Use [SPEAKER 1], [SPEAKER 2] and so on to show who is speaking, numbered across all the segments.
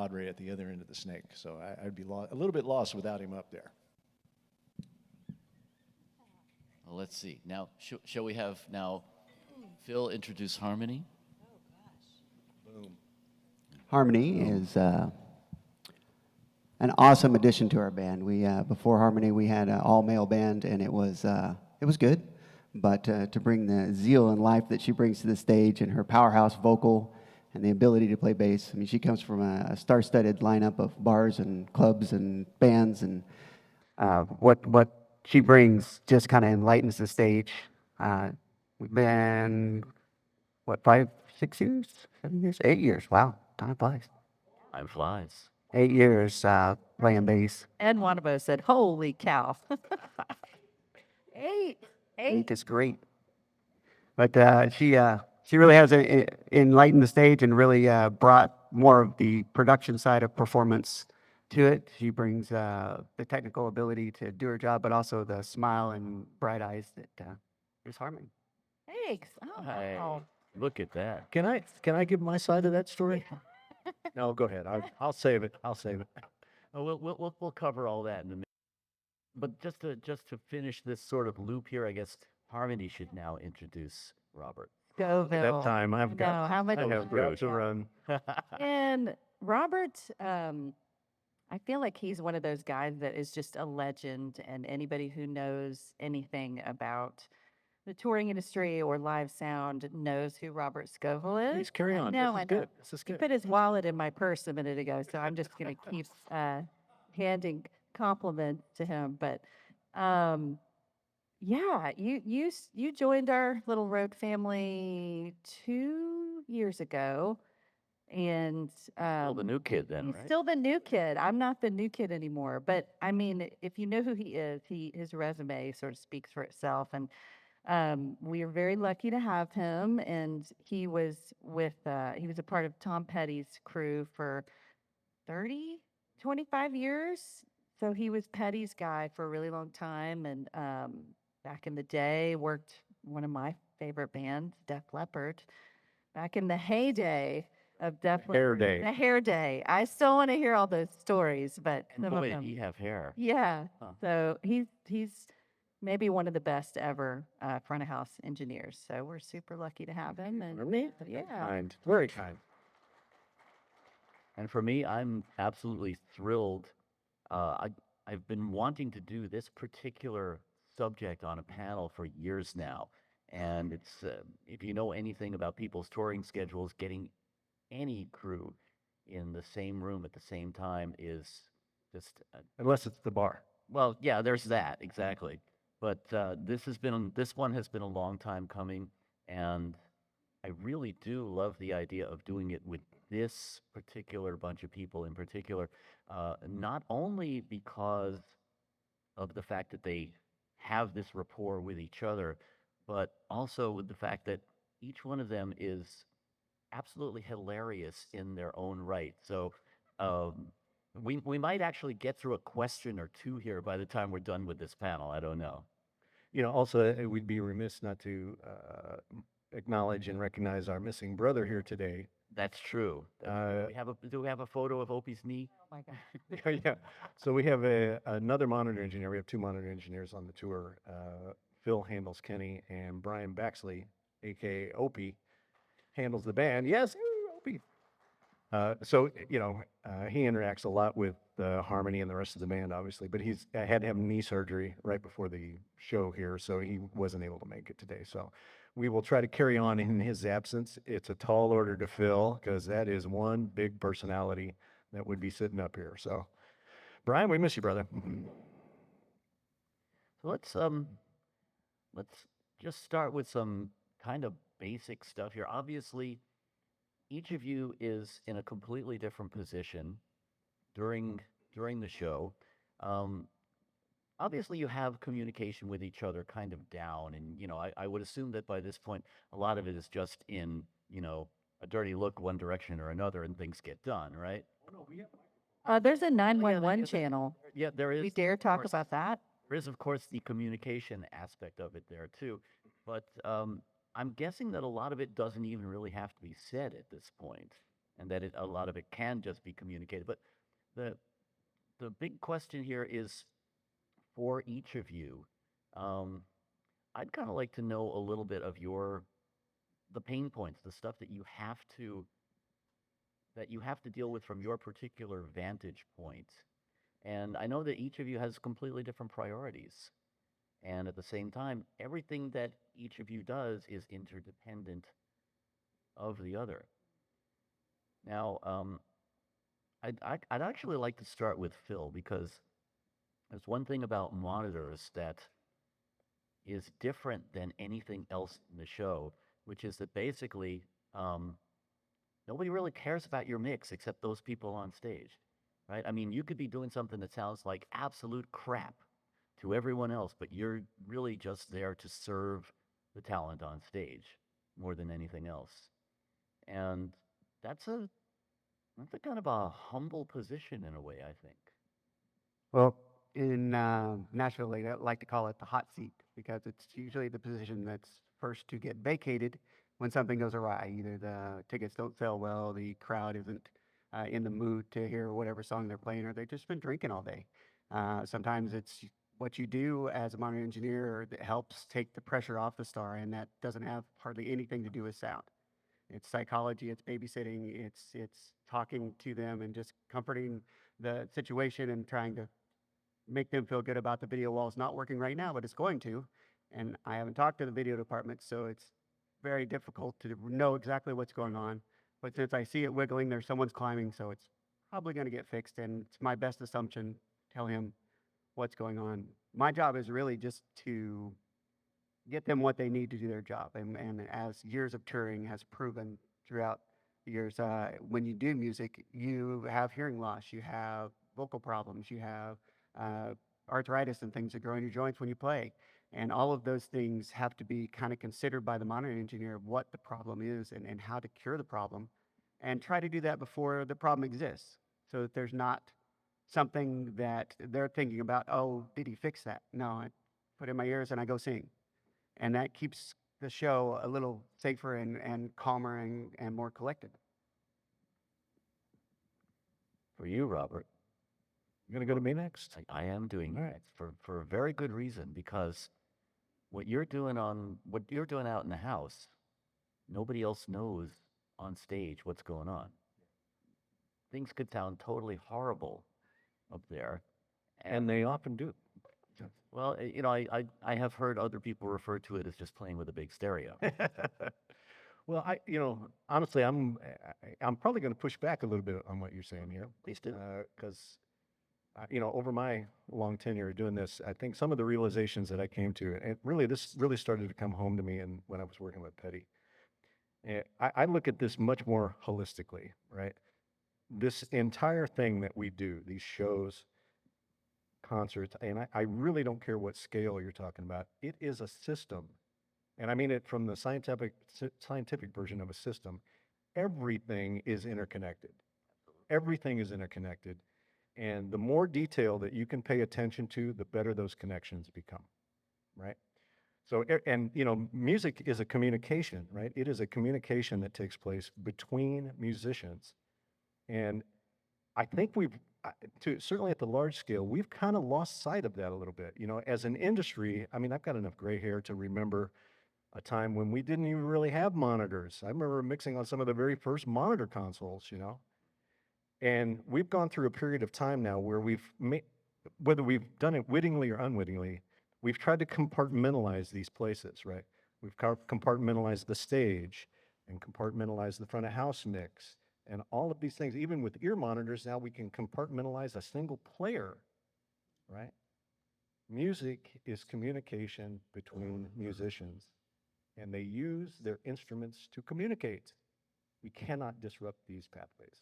[SPEAKER 1] moderator at the other end of the snake. So I'd be a little bit lost without him up there.
[SPEAKER 2] Well, let's see. Now, shall we have now Phill introduce Harmoni?
[SPEAKER 1] Boom.
[SPEAKER 3] Harmoni is an awesome addition to our band. We before Harmoni, we had an all-male band, and it was good. But to bring the zeal and life that she brings to the stage and her powerhouse vocal and the ability to play bass, I mean, she comes from a star-studded lineup of bars and clubs and bands, and what she brings just kind of enlightens the stage. We've been, 5, 6 years, 7 years, 8 years. Wow, time flies.
[SPEAKER 2] Time flies.
[SPEAKER 3] 8 years playing bass.
[SPEAKER 4] And Wanabo said, "Holy cow!" Eight.
[SPEAKER 3] 8 is great. But she really has enlightened the stage and really brought more of the production side of performance to it. She brings the technical ability to do her job, but also the smile and bright eyes that is Harmoni.
[SPEAKER 4] Thanks. Oh,
[SPEAKER 2] Hey,
[SPEAKER 4] wow.
[SPEAKER 2] look at that.
[SPEAKER 1] Can I give my side of that story? No, go ahead. I'll save it. I'll save it.
[SPEAKER 2] Oh, we'll cover all that in a minute. But just to finish this sort of loop here, I guess Harmoni should now introduce Robert.
[SPEAKER 4] Scoville.
[SPEAKER 1] That time I've got.
[SPEAKER 4] How much?
[SPEAKER 1] I have got to run.
[SPEAKER 4] And Robert, I feel like he's one of those guys that is just a legend, and anybody who knows anything about the touring industry or live sound knows who Robert Scovill is.
[SPEAKER 1] Please carry on.
[SPEAKER 4] No,
[SPEAKER 1] This
[SPEAKER 4] I
[SPEAKER 1] is
[SPEAKER 4] know.
[SPEAKER 1] good. This is
[SPEAKER 4] He
[SPEAKER 1] good.
[SPEAKER 4] put his wallet in my purse a minute ago, so I'm just going to keep handing compliments to him. But yeah, you joined our little road family 2 years ago, and
[SPEAKER 2] Still the new kid then,
[SPEAKER 4] he's
[SPEAKER 2] right?
[SPEAKER 4] still the new kid. I'm not the new kid anymore, but I mean, if you know who he is, his resume sort of speaks for itself, and we are very lucky to have him. And he was he was a part of Tom Petty's crew for 25 years. So he was Petty's guy for a really long time, and back in the day, worked one of my favorite bands, Def Leppard, back in the heyday of Def
[SPEAKER 1] Hair
[SPEAKER 4] Leppard.
[SPEAKER 1] day.
[SPEAKER 4] The hair day. I still want to hear all those stories, but
[SPEAKER 2] And
[SPEAKER 4] some of
[SPEAKER 2] boy,
[SPEAKER 4] them.
[SPEAKER 2] did he have hair.
[SPEAKER 4] Yeah.
[SPEAKER 2] Huh.
[SPEAKER 4] So he's maybe one of the best ever front of house engineers. So we're super lucky to have him. And yeah.
[SPEAKER 1] Kind. Very kind.
[SPEAKER 2] And for me, I'm absolutely thrilled. I've been wanting to do this particular subject on a panel for years now. And it's, if you know anything about people's touring schedules, getting any crew in the same room at the same time is just,
[SPEAKER 1] Unless it's the bar.
[SPEAKER 2] well, yeah, there's that, exactly. But this one has been a long time coming, and I really do love the idea of doing it with this particular bunch of people in particular, not only because of the fact that they have this rapport with each other, but also with the fact that each one of them is absolutely hilarious in their own right. So we might actually get through a question or two here by the time we're done with this panel. I don't know.
[SPEAKER 1] You know, also, we'd be remiss not to acknowledge and recognize our missing brother here today.
[SPEAKER 2] That's true. Do we have a photo of Opie's knee?
[SPEAKER 4] Oh my God.
[SPEAKER 1] Yeah. So we have another monitor engineer. We have 2 monitor engineers on the tour. Phill handles Kenny, and Brian Baxley, aka Opie, handles the band. Yes, Opie. So he interacts a lot with Harmoni and the rest of the band, obviously. But I had to have knee surgery right before the show here, so he wasn't able to make it today. So we will try to carry on in his absence. It's a tall order to fill because that is one big personality that would be sitting up here. So, Brian, we miss you, brother.
[SPEAKER 2] So let's just start with some kind of basic stuff here. Obviously, each of you is in a completely different position during the show. Obviously, you have communication with each other kind of down, and I would assume that by this point, a lot of it is just in a dirty look one direction or another, and things get done, right?
[SPEAKER 4] There's a
[SPEAKER 2] Oh,
[SPEAKER 4] 911
[SPEAKER 2] is a-
[SPEAKER 4] channel.
[SPEAKER 2] Yeah, there is.
[SPEAKER 4] We dare
[SPEAKER 2] of
[SPEAKER 4] talk
[SPEAKER 2] course.
[SPEAKER 4] about that?
[SPEAKER 2] There is, of course, the communication aspect of it there too, but I'm guessing that a lot of it doesn't even really have to be said at this point. and that a lot of it can just be communicated. But the the big question here is for each of you. Um, I'd kind of like to know a little bit of the pain points, the stuff that you have to deal with from your particular vantage point. And I know that each of you has completely different priorities. And at the same time, everything that each of you does is interdependent of the other. Now, I'd actually like to start with Phill because there's one thing about monitors that is different than anything else in the show, which is that basically nobody really cares about your mix except those people on stage, right? I mean, you could be doing something that sounds like absolute crap to everyone else, but you're really just there to serve the talent on stage more than anything else. And that's a kind of a humble position in a way, I think.
[SPEAKER 5] Well, in Nashville, they like to call it the hot seat because it's usually the position that's first to get vacated when something goes awry. Either the tickets don't sell well, the crowd isn't in the mood to hear whatever song they're playing, or they've just been drinking all day. Sometimes it's what you do as a monitor engineer that helps take the pressure off the star, and that doesn't have hardly anything to do with sound. It's psychology, it's babysitting, it's talking to them and just comforting the situation and trying to make them feel good about the video wall is not working right now, but it's going to. And I haven't talked to the video department, so it's very difficult to know exactly what's going on. But since I see it wiggling, there's someone's climbing, so it's probably going to get fixed. And it's my best assumption, tell him what's going on. My job is really just to get them what they need to do their job. And as years of touring has proven throughout the years, when you do music, you have hearing loss, you have vocal problems, you have arthritis and things that grow in your joints when you play. And all of those things have to be kind of considered by the monitor engineer of what the problem is and how to cure the problem, and try to do that before the problem exists so that there's not something that they're thinking about, oh, did he fix that? No, I put it in my ears and I go sing. And that keeps the show a little safer and calmer and more collected.
[SPEAKER 2] For you, Robert,
[SPEAKER 1] You're going to go to me next?
[SPEAKER 2] I am doing
[SPEAKER 1] All
[SPEAKER 2] that
[SPEAKER 1] right.
[SPEAKER 2] for a very good reason, because what you're doing out in the house, nobody else knows on stage what's going on. Things could sound totally horrible up there.
[SPEAKER 1] And they often do.
[SPEAKER 2] Well, I have heard other people refer to it as just playing with a big stereo.
[SPEAKER 1] Well, honestly, I'm probably going to push back a little bit on what you're saying here.
[SPEAKER 2] Please do.
[SPEAKER 1] Because, over my long tenure doing this, I think some of the realizations that I came to, and this really started to come home to me when I was working with Petty. I look at this much more holistically, right? This entire thing that we do, these shows, concerts, and I really don't care what scale you're talking about. It is a system. And I mean it from the scientific version of a system. Everything is interconnected. Everything is interconnected. And the more detail that you can pay attention to, the better those connections become, right? So, music is a communication, right? It is a communication that takes place between musicians. And I think certainly at the large scale, we've kind of lost sight of that a little bit. As an industry, I mean, I've got enough gray hair to remember a time when we didn't even really have monitors. I remember mixing on some of the very first monitor consoles, And we've gone through a period of time now where whether we've done it wittingly or unwittingly, we've tried to compartmentalize these places, right? We've compartmentalized the stage and compartmentalized the front of house mix and all of these things. Even with ear monitors, now we can compartmentalize a single player, right? Music is communication between musicians, and they use their instruments to communicate. We cannot disrupt these pathways.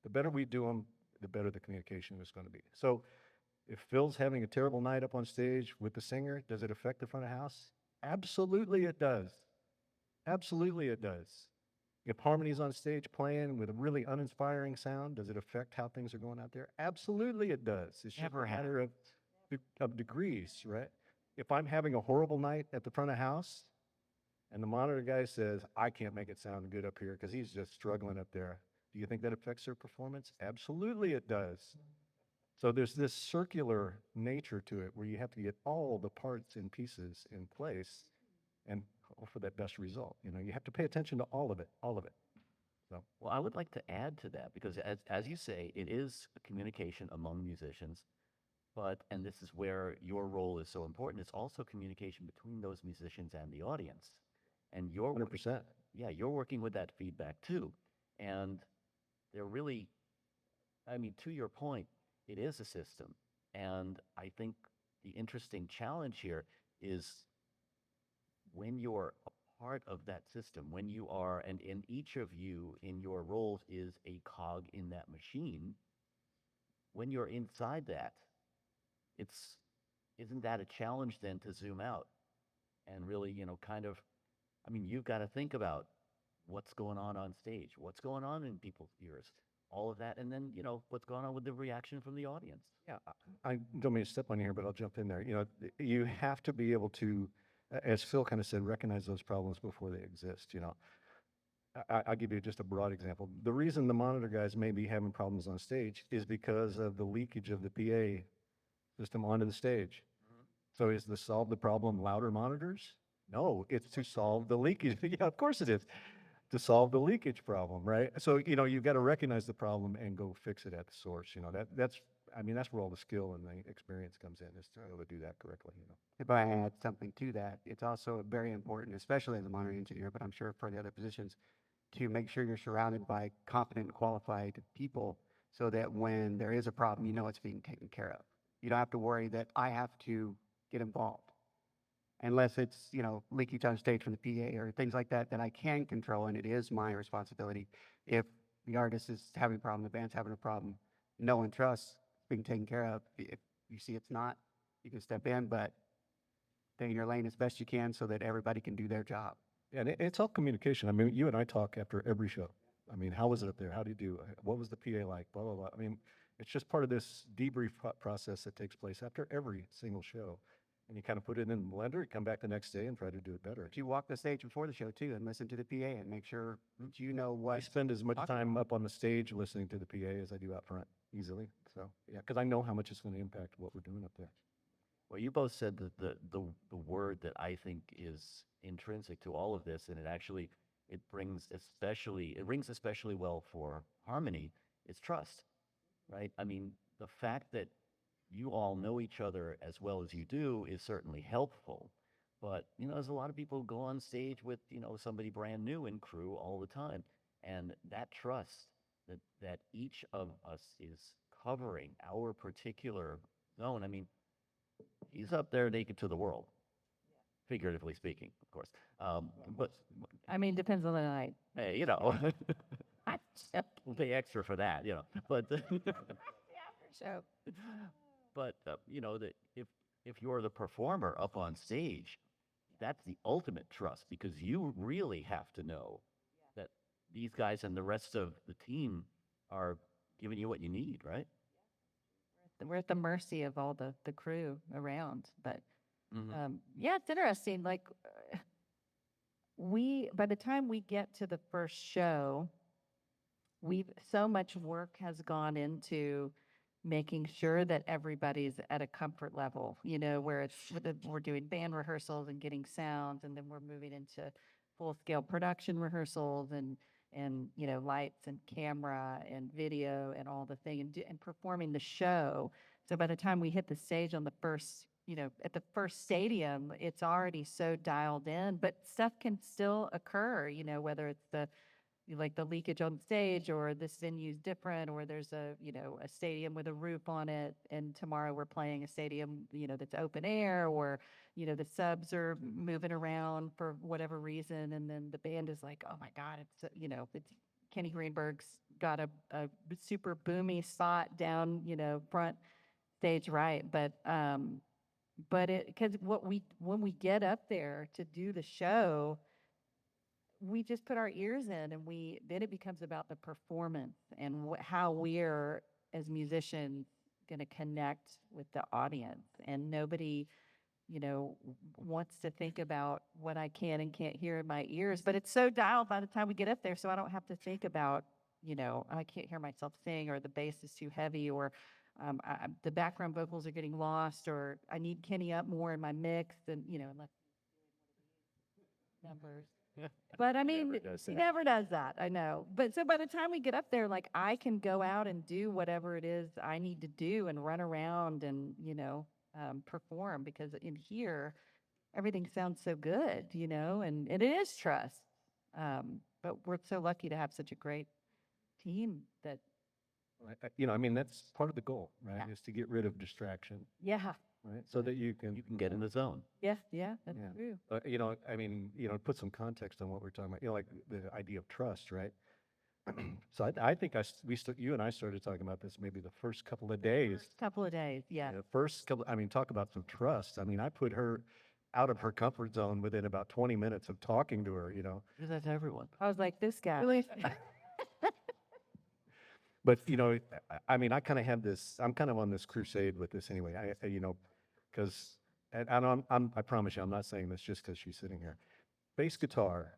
[SPEAKER 1] The better we do them, the better the communication is going to be. So if Phil's having a terrible night up on stage with the singer, does it affect the front of house? Absolutely it does. Absolutely it does. If Harmoni's on stage playing with a really uninspiring sound, does it affect how things are going out there? Absolutely it does. It's just a matter of degrees, right? If I'm having a horrible night at the front of house and the monitor guy says, I can't make it sound good up here because he's just struggling up there, Do you think that affects their performance? Absolutely it does. So there's this circular nature to it where you have to get all the parts and pieces in place and hope for that best result. You know, you have to pay attention to all of it, all of it. So
[SPEAKER 2] Well, I would like to add to that because, as you say, it is a communication among musicians. But, and this is where your role is so important, it's also communication between those musicians and the audience. And you're,
[SPEAKER 1] 100%.
[SPEAKER 2] yeah, you're working with that feedback too. And they're really, I mean, to your point, it is a system. And I think the interesting challenge here is when you're a part of that system, when you are, and in each of you in your roles is a cog in that machine, when you're inside that, it's, isn't that a challenge then to zoom out and really, you know, kind of, I mean, you've got to think about what's going on stage, what's going on in people's ears, all of that, and then, you know, what's going on with the reaction from the audience.
[SPEAKER 1] Yeah, I don't mean to step on you here, but I'll jump in there. You know, you have to be able to, as Phil kind of said, recognize those problems before they exist. You know, I'll give you just a broad example. The reason the monitor guys may be having problems on stage is because of the leakage of the PA system onto the stage. So is to solve the problem louder monitors? No, it's to solve the leakage. Yeah, of course it is. To solve the leakage problem, right? So, you know, you've got to recognize the problem and go fix it at the source. You know, that's, I mean, that's where all the skill and the experience comes in, is to be able to do that correctly, you know.
[SPEAKER 5] If I add something to that, it's also very important, especially as a monitor engineer, but I'm sure for the other positions, to make sure you're surrounded by competent and qualified people so that when there is a problem, you know it's being taken care of. You don't have to worry that I have to get involved. Unless it's, you know, leakage on stage from the PA or things like that I can control, and it is my responsibility. If the artist is having a problem, the band's having a problem, no one trusts it's being taken care of. If you see it's not, you can step in, but stay in your lane as best you can so that everybody can do their job.
[SPEAKER 1] Yeah, and it's all communication. I mean, you and I talk after every show. I mean, how was it up there? How do you do? What was the PA like? Blah, blah, blah. I mean, it's just part of this debrief process that takes place after every single show. And you kind of put it in the blender, you come back the next day and try to do it better.
[SPEAKER 5] But you walk the stage before the show too and listen to the PA and make sure that you know
[SPEAKER 1] I
[SPEAKER 5] what.
[SPEAKER 1] spend as much
[SPEAKER 5] talking
[SPEAKER 1] time up on the stage listening to the PA as I do out front, easily. So, yeah, because I know how much it's going to impact what we're doing up there.
[SPEAKER 2] Well, you both said that the word that I think is intrinsic to all of this, and it actually, it rings especially well for Harmony, is trust, right? I mean, the fact that you all know each other as well as you do is certainly helpful. But, you know, there's a lot of people who go on stage with, you know, somebody brand new in crew all the time. And that trust that each of us is covering our particular zone. I mean, he's up there naked to the world, figuratively speaking, of course. But,
[SPEAKER 4] I mean, depends on the night.
[SPEAKER 2] hey, you know, we'll pay extra for that, you know. But,
[SPEAKER 4] So,
[SPEAKER 2] but you know, that if you're the performer up on stage, that's the ultimate trust because you really have to know that these guys and the rest of the team are giving you what you need, right?
[SPEAKER 4] we're at the mercy of all the crew around. But
[SPEAKER 2] Mhm.
[SPEAKER 4] yeah, it's interesting. Like by the time we get to the first show, so much work has gone into making sure that everybody's at a comfort level, you know, where we're doing band rehearsals and getting sounds, and then we're moving into full scale production rehearsals and you know, lights and camera and video and all the thing and performing the show. So by the time we hit the stage on the first, you know, at the first stadium, it's already so dialed in, but stuff can still occur, you know, whether it's like the leakage on stage, or this venue's different, or there's a, you know, a stadium with a roof on it, and tomorrow we're playing a stadium, you know, that's open air, or, you know, the subs are moving around for whatever reason, and then the band is like, oh my God, it's, you know, it's Kenny Greenberg's got a super boomy spot down, you know, front stage right, but because when we get up there to do the show, we just put our ears in, and then it becomes about the performance and how we're as musicians going to connect with the audience. And nobody, you know, wants to think about what I can and can't hear in my ears, but it's so dialed by the time we get up there, so I don't have to think about I can't hear myself sing, or the bass is too heavy, or the background vocals are getting lost, or I need Kenny up more in my mix, and unless numbers. But I mean,
[SPEAKER 2] does
[SPEAKER 4] he
[SPEAKER 2] that.
[SPEAKER 4] never does that. I know. But so by the time we get up there, like I can go out and do whatever it is I need to do and run around and, perform, because in here, everything sounds so good, and it is trust. But we're so lucky to have such a great team that,
[SPEAKER 1] I mean, that's part of the goal, right?
[SPEAKER 4] Yeah.
[SPEAKER 1] Is to get rid of distraction,
[SPEAKER 4] yeah,
[SPEAKER 1] right? So that you can,
[SPEAKER 2] You can get in the zone.
[SPEAKER 4] yeah, that's
[SPEAKER 1] Yeah.
[SPEAKER 4] true.
[SPEAKER 1] I mean, put some context on what we're talking about, like the idea of trust, right? So I think you and I started talking about this maybe the first couple of days.
[SPEAKER 4] Couple of days, yeah.
[SPEAKER 1] The first couple, I mean, talk about some trust. I mean, I put her out of her comfort zone within about 20 minutes of talking to her,
[SPEAKER 2] Do that to everyone.
[SPEAKER 4] I was like, this guy.
[SPEAKER 1] But, I mean, I kind of have this, I'm kind of on this crusade with this anyway. Because, and I promise you, I'm not saying this just because she's sitting here. Bass guitar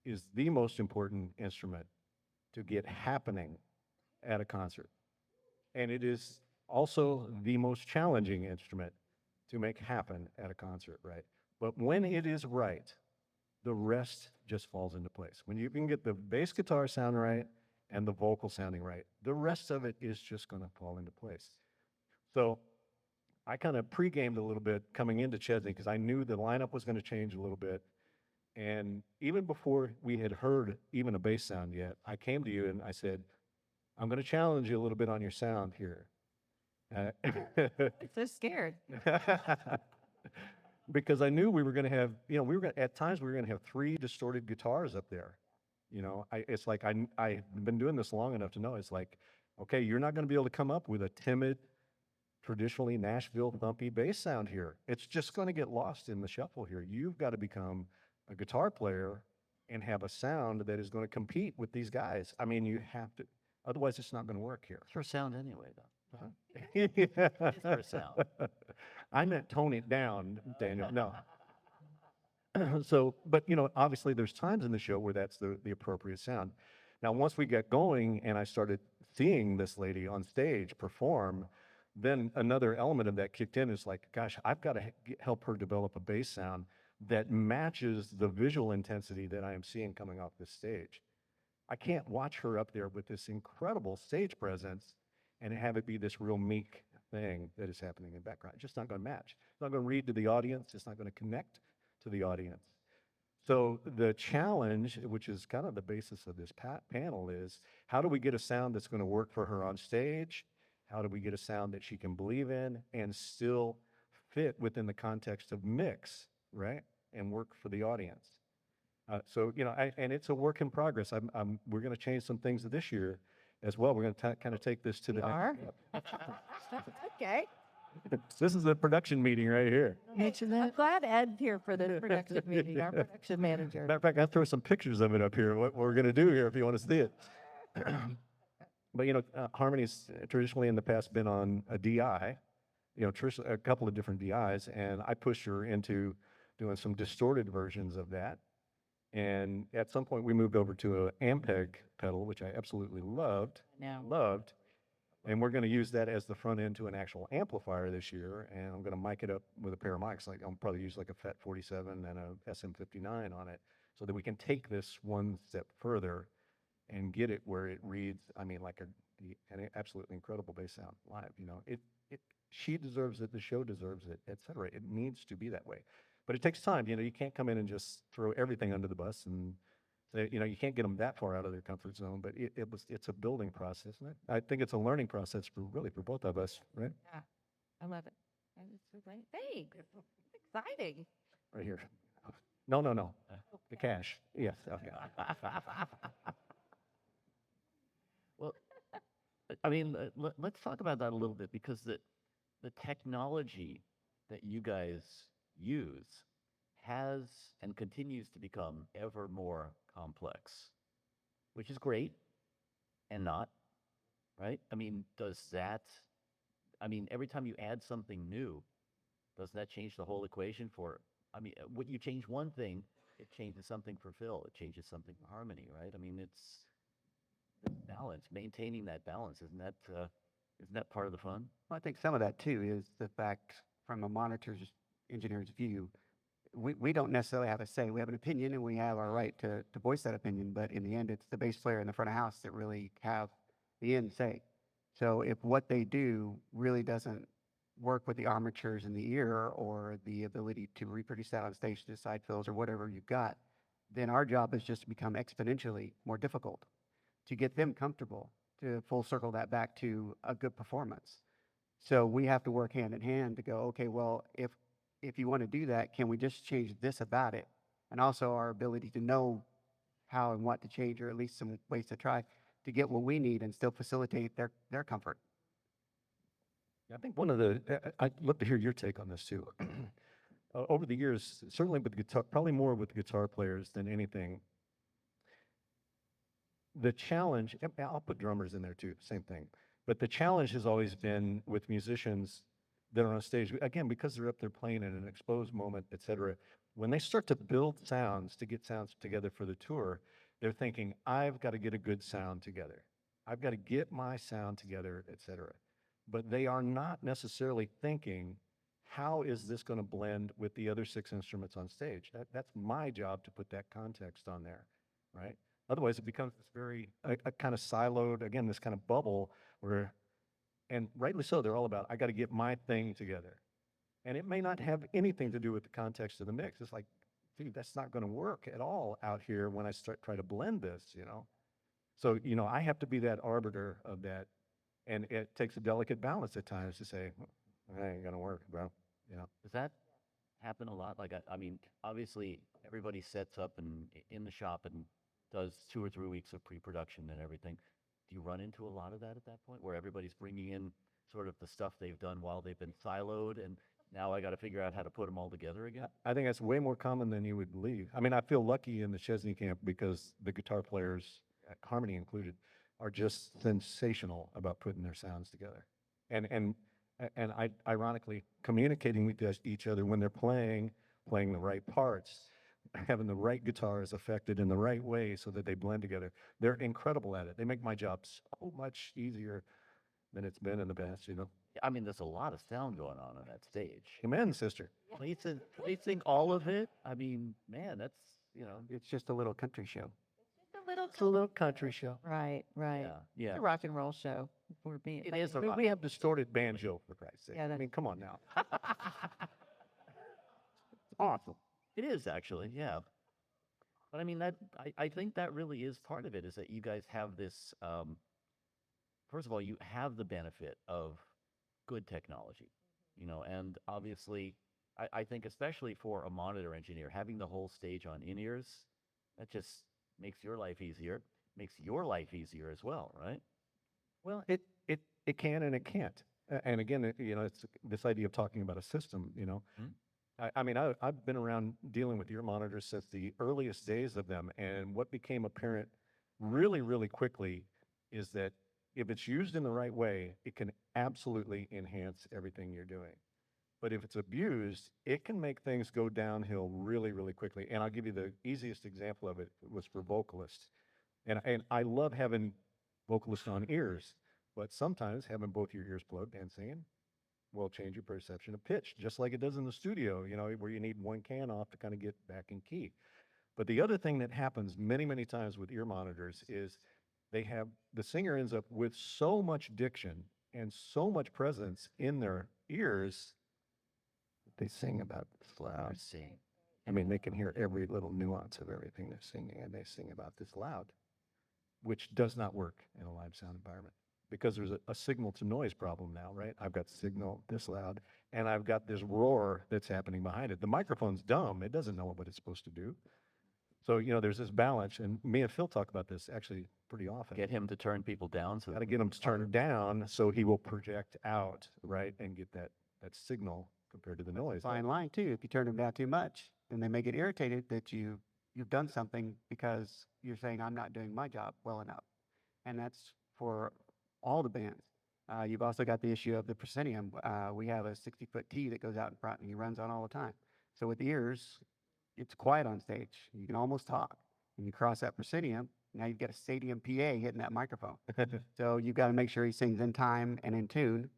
[SPEAKER 1] is the most important instrument to get happening at a concert. And it is also the most challenging instrument to make happen at a concert, right? But when it is right, the rest just falls into place. When you can get the bass guitar sound right and the vocal sounding right, the rest of it is just going to fall into place. So I kind of pre-gamed a little bit coming into Chesney because I knew the lineup was going to change a little bit. And even before we had heard even a bass sound yet, I came to you and I said, I'm going to challenge you a little bit on your sound here.
[SPEAKER 4] I'm so scared.
[SPEAKER 1] Because I knew we were going to have, at times we were going to have 3 distorted guitars up there. It's like I've been doing this long enough to know it's like, okay, you're not going to be able to come up with a timid, traditionally Nashville thumpy bass sound here. It's just going to get lost in the shuffle here. You've got to become a guitar player and have a sound that is going to compete with these guys. I mean, you have to, otherwise it's not going to work here.
[SPEAKER 2] It's her sound anyway, though.
[SPEAKER 1] Yeah.
[SPEAKER 2] It's her sound.
[SPEAKER 1] I meant tone it down, Daniel. No. So, but obviously there's times in the show where that's the appropriate sound. Now, once we got going and I started seeing this lady on stage perform, then another element of that kicked in is like, gosh, I've got to help her develop a bass sound that matches the visual intensity that I am seeing coming off this stage. I can't watch her up there with this incredible stage presence and have it be this real meek thing that is happening in the background. It's just not going to match. It's not going to read to the audience. It's not going to connect to the audience. So the challenge, which is kind of the basis of this panel, is how do we get a sound that's going to work for her on stage? How do we get a sound that she can believe in and still fit within the context of mix, right? And work for the audience. So, and it's a work in progress. We're going to change some things this year as well. We're going to kind of take this to the next step.
[SPEAKER 4] Okay.
[SPEAKER 1] This is a production meeting right here.
[SPEAKER 4] Mention that. I'm glad Ed's here for this production meeting, our production manager.
[SPEAKER 1] Matter of fact, I'll throw some pictures of it up here, what we're going to do here if you want to see it. But, Harmoni's traditionally in the past been on a DI, a couple of different DIs, and I pushed her into doing some distorted versions of that. And at some point we moved over to an Ampeg pedal, which I absolutely loved. And we're going to use that as the front end to an actual amplifier this year. And I'm going to mic it up with a pair of mics. Like I'll probably use like a FET 47 and a SM59 on it so that we can take this one step further and get it where it reads, I mean, like an absolutely incredible bass sound live. She deserves it, the show deserves it, et cetera. It needs to be that way. But it takes time. You can't come in and just throw everything under the bus and say, you can't get them that far out of their comfort zone. But it's a building process. And I think it's a learning process for both of us, right?
[SPEAKER 4] Yeah, I love it. It's so great. Thanks. It's exciting.
[SPEAKER 1] Right here. No. The cash. Yes. Okay.
[SPEAKER 2] Well, I mean, let's talk about that a little bit because the technology that you guys use has and continues to become ever more complex, which is great and not, right? I mean, every time you add something new, does that change the whole equation when you change one thing, it changes something for Phill, it changes something for Harmony, right? I mean, the balance, maintaining that balance. Isn't that part of the fun?
[SPEAKER 5] Well, I think some of that too is the fact from a monitor's engineer's view, we don't necessarily have a say. We have an opinion and we have our right to voice that opinion, but in the end, it's the bass player in the front of house that really have the end say. So if what they do really doesn't work with the armatures in the ear or the ability to reproduce that on stage to side fills or whatever you've got, then our job is just to become exponentially more difficult to get them comfortable, to full circle that back to a good performance. So we have to work hand in hand to go, okay, well, if you want to do that, can we just change this about it? And also our ability to know how and what to change, or at least some ways to try to get what we need and still facilitate their comfort.
[SPEAKER 1] I think one of the, I'd love to hear your take on this too. Over the years, certainly with guitar, probably more with guitar players than anything, the challenge, and I'll put drummers in there too, same thing. But the challenge has always been with musicians that are on stage, again, because they're up there playing in an exposed moment, et cetera. When they start to build sounds to get sounds together for the tour, they're thinking, I've got to get a good sound together. I've got to get my sound together, et cetera. But they are not necessarily thinking, how is this going to blend with the other 6 instruments on stage? That's my job to put that context on there, right? Otherwise, it becomes this very, a kind of siloed, again, this kind of bubble where, and rightly so, they're all about, I got to get my thing together. And it may not have anything to do with the context of the mix. It's like, dude, that's not going to work at all out here when I try to blend this, you know? So, you know, I have to be that arbiter of that. And it takes a delicate balance at times to say, that ain't going to work, bro, you know?
[SPEAKER 2] Does that happen a lot? Like, I mean, obviously everybody sets up and in the shop and does 2 or 3 weeks of pre-production and everything. Do you run into a lot of that at that point where everybody's bringing in sort of the stuff they've done while they've been siloed and now I got to figure out how to put them all together again?
[SPEAKER 1] I think that's way more common than you would believe. I mean, I feel lucky in the Chesney camp because the guitar players, Harmony included, are just sensational about putting their sounds together. And ironically, communicating with each other when they're playing the right parts, having the right guitars affected in the right way so that they blend together. They're incredible at it. They make my job so much easier than it's been in the past, you know?
[SPEAKER 2] I mean, there's a lot of sound going on that stage.
[SPEAKER 1] Amen, sister.
[SPEAKER 2] Placing all of it. I mean, man, that's, you know,
[SPEAKER 5] It's just a little country show.
[SPEAKER 1] It's a little country show.
[SPEAKER 4] Right, right.
[SPEAKER 2] yeah, yeah.
[SPEAKER 4] It's a rock and roll show. If we're being,
[SPEAKER 2] It is a
[SPEAKER 1] We have distorted banjo, for Christ's sake.
[SPEAKER 4] Yeah,
[SPEAKER 1] I
[SPEAKER 4] that's-
[SPEAKER 1] mean, come on now.
[SPEAKER 2] Awesome. It is actually, yeah. But I mean, I think that really is part of it, is that you guys have this, first of all, you have the benefit of good technology, you know, and obviously, I think especially for a monitor engineer, having the whole stage on in-ears, that just makes your life easier, makes your life easier as well, right?
[SPEAKER 1] Well, it can and it can't. And again, you know, it's this idea of talking about a system, you know.
[SPEAKER 2] Hmm.
[SPEAKER 1] I mean, I've been around dealing with ear monitors since the earliest days of them. And what became apparent really, really quickly is that if it's used in the right way, it can absolutely enhance everything you're doing. But if it's abused, it can make things go downhill really, really quickly. And I'll give you the easiest example of it was for vocalists. And I love having vocalists on ears, but sometimes having both your ears plugged and singing will change your perception of pitch, just like it does in the studio, you know, where you need one can off to kind of get back in key. But the other thing that happens many, many times with ear monitors is the singer ends up with so much diction and so much presence in their ears, they sing about this loud.
[SPEAKER 2] Seeing.
[SPEAKER 1] I mean, they can hear every little nuance of everything they're singing, and they sing about this loud, which does not work in a live sound environment because there's a signal to noise problem now, right? I've got signal this loud, and I've got this roar that's happening behind it. The microphone's dumb. It doesn't know what it's supposed to do. So, you know, there's this balance, and me and Phil talk about this actually pretty often.
[SPEAKER 2] Get him to turn people down. So
[SPEAKER 1] Got to get him to turn it down so he will project out, right, and get that signal compared to the noise.
[SPEAKER 5] Fine line too. If you turn them down too much, then they may get irritated that you've done something because you're saying I'm not doing my job well enough, and that's for all the bands. You've also got the issue of the proscenium. We have a 60-foot T that goes out in front and he runs on all the time. So with ears, it's quiet on stage. You can almost talk. When you cross that proscenium, Now you've got a stadium PA hitting that microphone. So you've got to make sure he sings in time and in tune,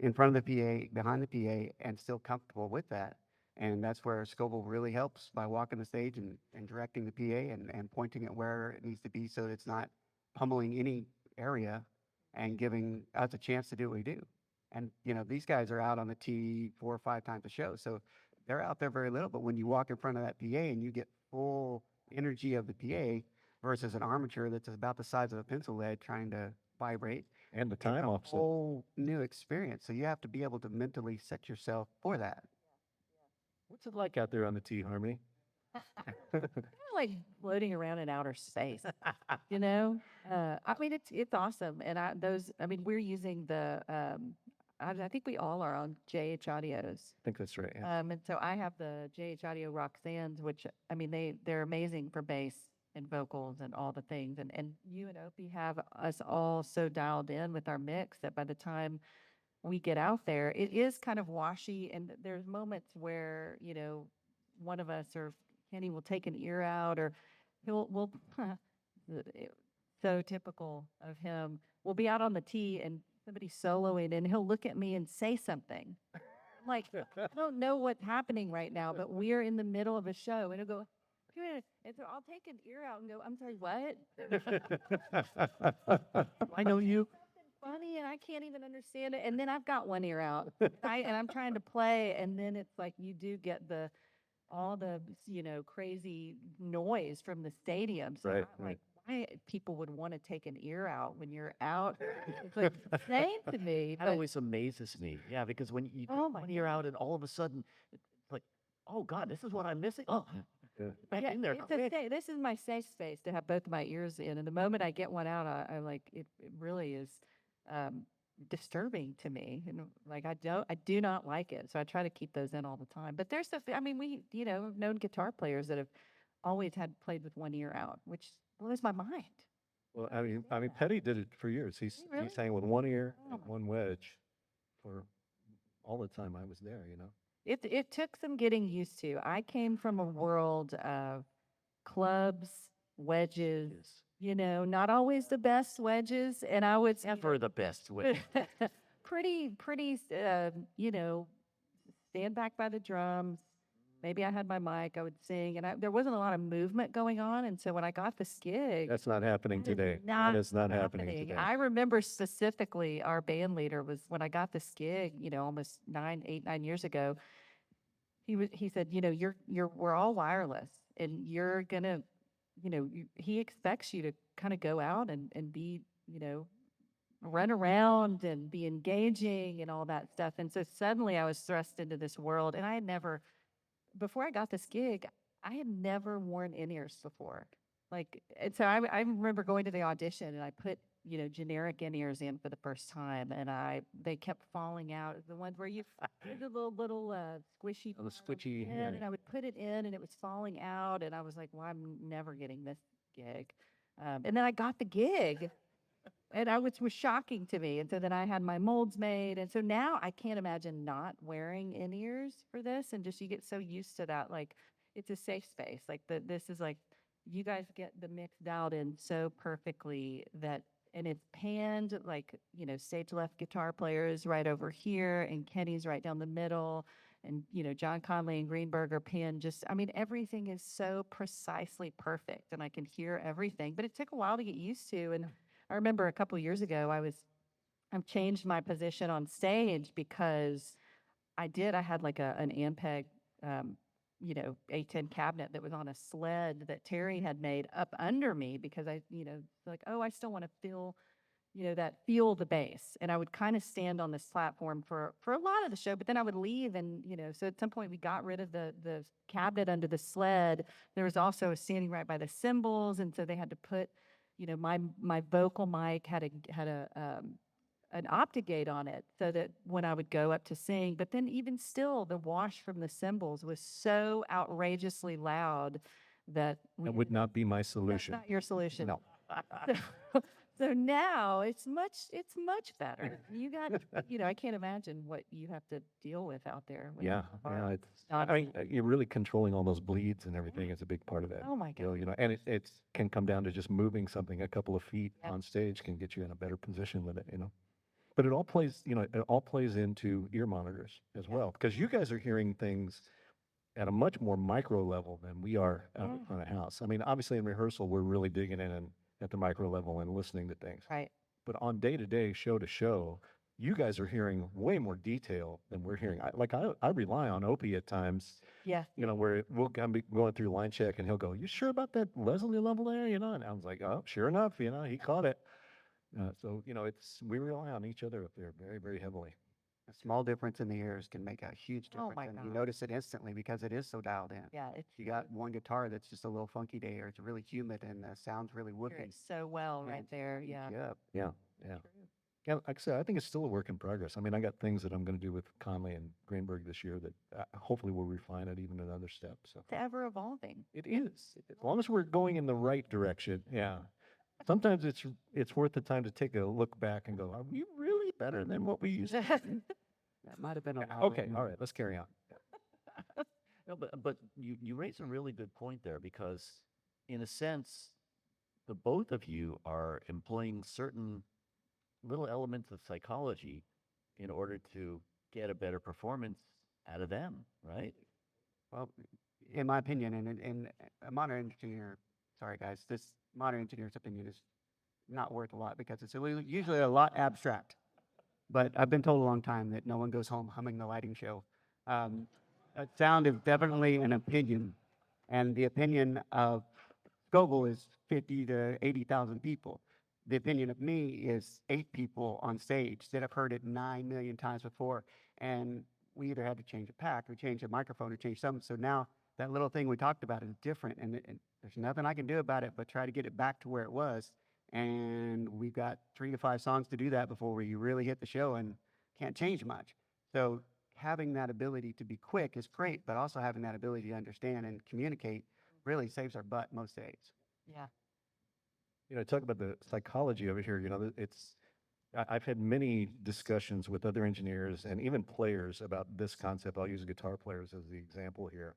[SPEAKER 5] in front of the PA, behind the PA, and still comfortable with that. And that's where Scovill really helps by walking the stage and directing the PA and pointing it where it needs to be so that it's not pummeling any area and giving us a chance to do what we do. And, you know, these guys are out on the tee 4 or 5 times a show. So they're out there very little. But when you walk in front of that PA and you get full energy of the PA versus an armature that's about the size of a pencil lead trying to vibrate,
[SPEAKER 1] And the
[SPEAKER 5] it's
[SPEAKER 1] time
[SPEAKER 5] a
[SPEAKER 1] offset.
[SPEAKER 5] whole new experience. So you have to be able to mentally set yourself for that.
[SPEAKER 1] What's it like out there on the tee, Harmony?
[SPEAKER 4] Kind of like floating around in outer space, you know? I mean, it's awesome. And I mean, we're using the, I think we all are on JH Audios.
[SPEAKER 1] I think that's right. Yeah.
[SPEAKER 4] And so I have the JH Audio Roxannes, which, I mean, they're amazing for bass and vocals and all the things. And you and Opie have us all so dialed in with our mix that by the time we get out there, it is kind of washy. And there's moments where, you know, one of us or Kenny will take an ear out, or we'll so typical of him. We'll be out on the tee and somebody's soloing and he'll look at me and say something. I'm like, I don't know what's happening right now, but we're in the middle of a show. And he'll go, "Good." And so I'll take an ear out and go, "I'm sorry, what?"
[SPEAKER 1] I know you.
[SPEAKER 4] Funny, and I can't even understand it. And then I've got one ear out, and I'm trying to play, and then it's like you do get all the crazy noise from the stadium. So
[SPEAKER 1] Right,
[SPEAKER 4] I'm like, why people would want to take an ear out when you're out? It's like insane to me.
[SPEAKER 2] That
[SPEAKER 4] But
[SPEAKER 2] always amazes me. Yeah, because when you
[SPEAKER 4] Oh
[SPEAKER 2] put
[SPEAKER 4] my
[SPEAKER 2] one ear out and all of a sudden it's like, oh God, this is what I'm missing. Oh,
[SPEAKER 1] Yeah.
[SPEAKER 2] back
[SPEAKER 4] yeah,
[SPEAKER 2] in there.
[SPEAKER 4] it's this is my safe space to have both my ears in, and the moment I get one out, I like it. It really is disturbing to me, and like I do not like it. So I try to keep those in all the time. But there's I mean, we have known guitar players that have always played with one ear out, which blows my mind.
[SPEAKER 1] Well, I mean, Petty did it for years. He
[SPEAKER 4] really?
[SPEAKER 1] sang with one ear
[SPEAKER 4] Oh
[SPEAKER 1] and
[SPEAKER 4] my-
[SPEAKER 1] one wedge for all the time I was there. You know.
[SPEAKER 4] It took some getting used to. I came from a world of clubs, wedges, not always the best wedges, and I would
[SPEAKER 2] Never the best way.
[SPEAKER 4] pretty, stand back by the drums. Maybe I had my mic, I would sing, and there wasn't a lot of movement going on. And so when I got this gig,
[SPEAKER 1] That's not happening
[SPEAKER 4] that is
[SPEAKER 1] today.
[SPEAKER 4] not
[SPEAKER 1] That is not happening today.
[SPEAKER 4] I remember specifically our band leader was when I got this gig, almost 9 years ago. He said, we're all wireless, and you're gonna, he expects you to kind of go out and be, run around and be engaging and all that stuff. And so suddenly I was thrust into this world, and I had never, before I got this gig, I had never worn in-ears before. And so I remember going to the audition, and I put, generic in-ears in for the first time, and they kept falling out. The ones where you, the little squishy.
[SPEAKER 1] Oh, the squishy,
[SPEAKER 4] in,
[SPEAKER 1] yeah.
[SPEAKER 4] And I would put it in, and it was falling out, and I was like, well, I'm never getting this gig. And then I got the gig. And was shocking to me. And so then I had my molds made. And so now I can't imagine not wearing in-ears for this. And just you get so used to that. Like, it's a safe space. Like, this is like, you guys get the mix dialed in so perfectly and it's panned, like, stage left guitar players right over here, and Kenny's right down the middle. And, John Conley and Greenberg are panned everything is so precisely perfect. And I can hear everything. But it took a while to get used to. And I remember a couple years ago, I've changed my position on stage because I had like an Ampeg, A10 cabinet that was on a sled that Terry had made up under me because I still want to feel, feel the bass. And I would kind of stand on this platform for a lot of the show, but then I would leave. And, so at some point we got rid of the cabinet under the sled. There was also standing right by the cymbals. And so they had to put, my vocal mic had an optigate on it so that when I would go up to sing, but then even still the wash from the cymbals was so outrageously loud that
[SPEAKER 1] That would not be my solution.
[SPEAKER 4] That's not your solution.
[SPEAKER 1] No.
[SPEAKER 4] So now it's much better. You got, I can't imagine what you have to deal with out there. With
[SPEAKER 1] Yeah,
[SPEAKER 4] our
[SPEAKER 1] yeah, it's,
[SPEAKER 4] not-
[SPEAKER 1] I mean, you're really controlling all those bleeds and everything is a big part of that.
[SPEAKER 4] Oh my
[SPEAKER 1] deal,
[SPEAKER 4] God.
[SPEAKER 1] and it can come down to just moving something a couple of feet
[SPEAKER 4] Yep.
[SPEAKER 1] on stage can get you in a better position with it. But it all plays, it all plays into ear monitors as well, because you guys are hearing things at a much more micro level than we are out in
[SPEAKER 4] Yeah.
[SPEAKER 1] front of house. I mean, obviously in rehearsal, we're really digging in and at the micro level and listening to things.
[SPEAKER 4] Right.
[SPEAKER 1] But on day to day, show to show, you guys are hearing way more detail than we're hearing. I rely on Opie at times,
[SPEAKER 4] Yeah.
[SPEAKER 1] where we'll be going through line check and he'll go, "You sure about that Leslie level there?" And I was like, "Oh, sure enough, he caught it." So we rely on each other up there very, very heavily.
[SPEAKER 5] A small difference in the ears can make a huge
[SPEAKER 4] Oh
[SPEAKER 5] difference,
[SPEAKER 4] my
[SPEAKER 5] and you
[SPEAKER 4] God.
[SPEAKER 5] notice it instantly because it is so dialed in.
[SPEAKER 4] Yeah. It's
[SPEAKER 5] You got one guitar that's just a little funky day, or it's really humid and the sound's really
[SPEAKER 4] hear
[SPEAKER 5] woofy.
[SPEAKER 4] it so well
[SPEAKER 5] and
[SPEAKER 4] right there.
[SPEAKER 5] eat
[SPEAKER 4] Yeah.
[SPEAKER 5] you up.
[SPEAKER 1] Yeah, yeah. Yeah, like I said, I think it's still a work in progress. I mean, I got things that I'm going to do with Conley and Greenberg this year that hopefully will refine it even another step. So
[SPEAKER 4] It's ever evolving.
[SPEAKER 1] it is, as long as we're going in the right direction. Yeah. Sometimes it's worth the time to take a look back and go, "Are we really better than what we used to?"
[SPEAKER 5] That might have been a lot.
[SPEAKER 1] Okay, all right, let's carry on.
[SPEAKER 2] No, but you raise a really good point there because, in a sense, the both of you are employing certain little elements of psychology in order to get a better performance out of them, right?
[SPEAKER 5] Well, in my opinion, and a modern engineer, sorry guys, this modern engineer's opinion is not worth a lot because it's usually a lot abstract. But I've been told a long time that no one goes home humming the lighting show. Sound is definitely an opinion, and the opinion of Scovill is 50 to 80,000 people. The opinion of me is 8 people on stage that have heard it 9 million times before, and we either had to change a pack, or change a microphone, or change something. So now that little thing we talked about is different, and there's nothing I can do about it but try to get it back to where it was. And we've got 3 to 5 songs to do that before we really hit the show, and can't change much. So having that ability to be quick is great, but also having that ability to understand and communicate really saves our butt most days.
[SPEAKER 4] Yeah.
[SPEAKER 1] Talk about the psychology of it here. I've had many discussions with other engineers and even players about this concept. I'll use guitar players as the example here.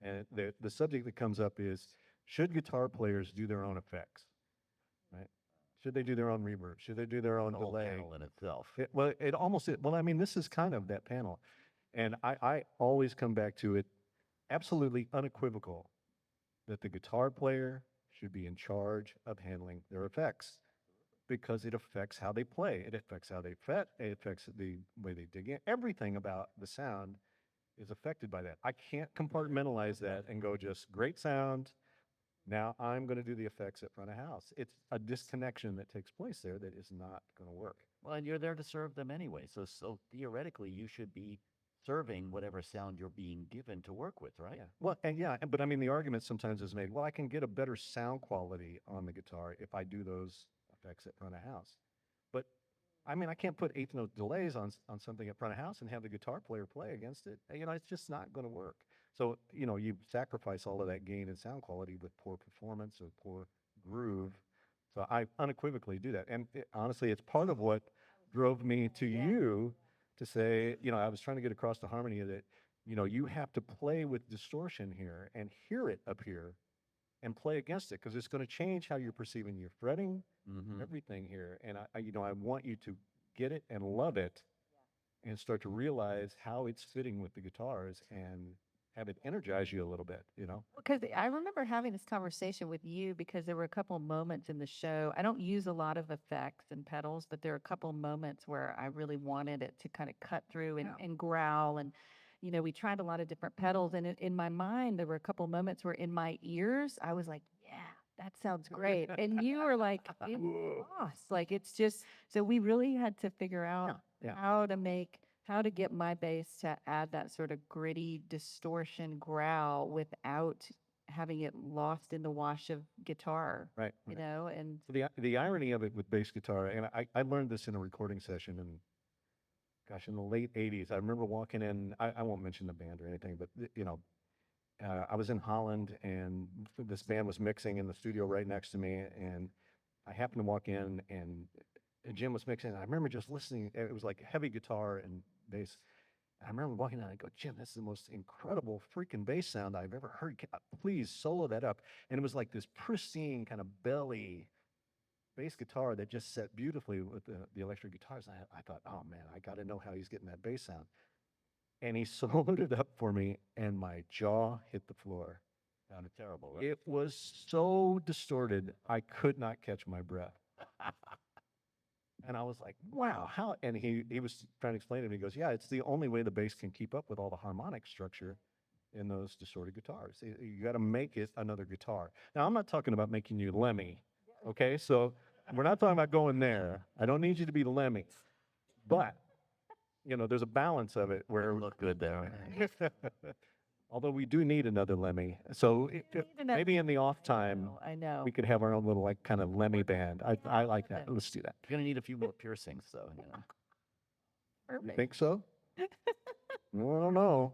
[SPEAKER 1] And the subject that comes up is, should guitar players do their own effects? Right? Should they do their own reverb? Should they do their own
[SPEAKER 2] The whole
[SPEAKER 1] delay?
[SPEAKER 2] panel in itself.
[SPEAKER 1] I mean, this is kind of that panel. And I always come back to it, absolutely unequivocal, that the guitar player should be in charge of handling their effects, because it affects how they play. It affects how they fret. It affects the way they dig in. Everything about the sound is affected by that. I can't compartmentalize that and go just great sound. Now I'm going to do the effects at front of house. It's a disconnection that takes place there that is not going to work.
[SPEAKER 2] Well, and you're there to serve them anyway. So theoretically, you should be serving whatever sound you're being given to work with, right?
[SPEAKER 1] Yeah. Well, but I mean, the argument sometimes is made, well, I can get a better sound quality on the guitar if I do those effects at front of house. But I mean, I can't put eighth note delays on something at front of house and have the guitar player play against it. It's just not going to work. So, you sacrifice all of that gain in sound quality with poor performance or poor groove. So I unequivocally do that. And honestly, it's part of what drove me to you to say, I was trying to get across to Harmony that, you have to play with distortion here and hear it up here and play against it, because it's going to change how you're perceiving your fretting,
[SPEAKER 2] Mm-hmm.
[SPEAKER 1] everything here. And I want you to get it and love it and start to realize how it's fitting with the guitars and have it energize you a little bit.
[SPEAKER 4] Because I remember having this conversation with you because there were a couple moments in the show. I don't use a lot of effects and pedals, but there are a couple moments where I really wanted it to kind of cut through and growl. And, we tried a lot of different pedals. And in my mind, there were a couple moments where in my ears, I was like, yeah, that sounds great. And you were like, it's lost. Like, it's just, so we really had to figure out
[SPEAKER 1] Yeah.
[SPEAKER 4] how to get my bass to add that sort of gritty distortion growl without having it lost in the wash of guitar,
[SPEAKER 1] Right.
[SPEAKER 4] and
[SPEAKER 1] So the irony of it with bass guitar, and I learned this in a recording session in the late 80s. I remember walking in, I won't mention the band or anything, but I was in Holland and this band was mixing in the studio right next to me, and I happened to walk in and Jim was mixing. And I remember just listening. It was like heavy guitar and bass. I remember walking in and I go, Jim, this is the most incredible freaking bass sound I've ever heard. Please solo that up. And it was like this pristine kind of belly bass guitar that just set beautifully with the electric guitars. And I thought, oh man, I got to know how he's getting that bass sound. And he soloed it up for me, and my jaw hit the floor.
[SPEAKER 2] Sounded terrible, right?
[SPEAKER 1] It was so distorted, I could not catch my breath. And I was like, wow, how? And he was trying to explain it. And he goes, yeah, it's the only way the bass can keep up with all the harmonic structure in those distorted guitars. You got to make it another guitar. Now, I'm not talking about making you Lemmy, okay? So we're not talking about going there. I don't need you to be Lemmy. But, you know, there's a balance of it where
[SPEAKER 2] Look good there.
[SPEAKER 1] although we do need another Lemmy. So
[SPEAKER 4] need another-
[SPEAKER 1] maybe in the off time,
[SPEAKER 4] I know.
[SPEAKER 1] we could have our own little like kind of Lemmy band. I like that. Let's do that.
[SPEAKER 2] You're gonna need a few more piercings, though. You know.
[SPEAKER 1] You
[SPEAKER 4] Perfect.
[SPEAKER 1] think so? Well, I don't know.